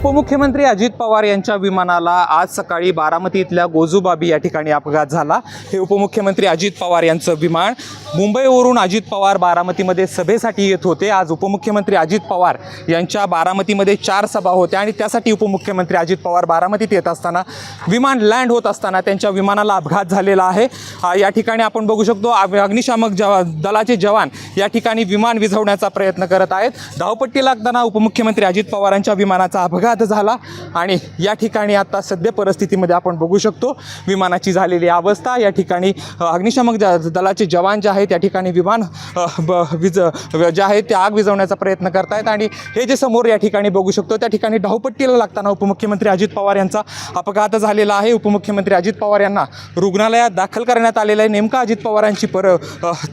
उपमुख्यमंत्री अजित पवार यांच्या विमानाला आज सकाळी बारामती इथल्या गोजूबाबी या ठिकाणी अपघात झाला। हे उपमुख्यमंत्री अजित पवार यांचं विमान मुंबईवरून अजित पवार बारामतीमध्ये सभेसाठी येत होते। आज उपमुख्यमंत्री अजित पवार यांच्या बारामतीमध्ये 4 सभा होत्या आणि त्यासाठी उपमुख्यमंत्री अजित पवार बारामतीत येत असताना विमान लँड होत असताना त्यांच्या विमानाला अपघात झालेला आहे। या ठिकाणी आपण बघू शकतो अग्निशामक दलाचे जवान या ठिकाणी विमान विझवण्याचा प्रयत्न करत आहेत। धावपट्टी लागताना उपमुख्यमंत्री अजित पवारांच्या विमानाचा अपघात झाला आणि या ठिकाणी आता सध्या परिस्थितीमध्ये आपण बघू शकतो विमानाची झालेली अवस्था। या ठिकाणी अग्निशामक दलाचे जवान जे आहेत त्या ठिकाणी विमान जे आहे ते आग विझवण्याचा प्रयत्न करत आहेत आणि हे जे समोर या ठिकाणी बघू शकतो त्या ठिकाणी धावपट्टीला लागताना उपमुख्यमंत्री अजित पवार यांचा अपघात झालेला आहे। उपमुख्यमंत्री अजित पवार यांना रुग्णालयात दाखल करण्यात आलेलं आहे। नेमका अजित पवारांची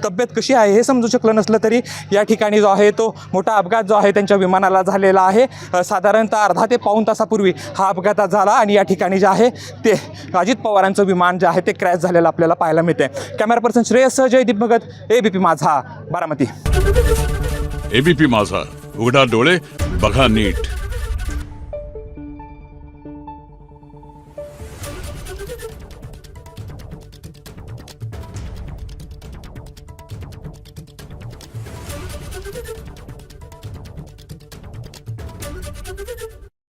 तब्येत कशी आहे हे समजू शकलं नसलं तरी या ठिकाणी जो आहे तो मोठा अपघात जो आहे त्यांच्या विमानाला झालेला आहे। साधारणतः अर्धा ते पाऊण तासापूर्वी हा अपघात झाला आणि या ठिकाणी जे आहे ते अजित पवारांचं विमान जे आहे ते क्रॅश झालेलं आपल्याला पाहायला मिळते। Camera person Shreyas Jaydeep Bhagat, ABP Majha, Baramati. ABP माझा, उघडा डोळे बघा नीट। Thank you.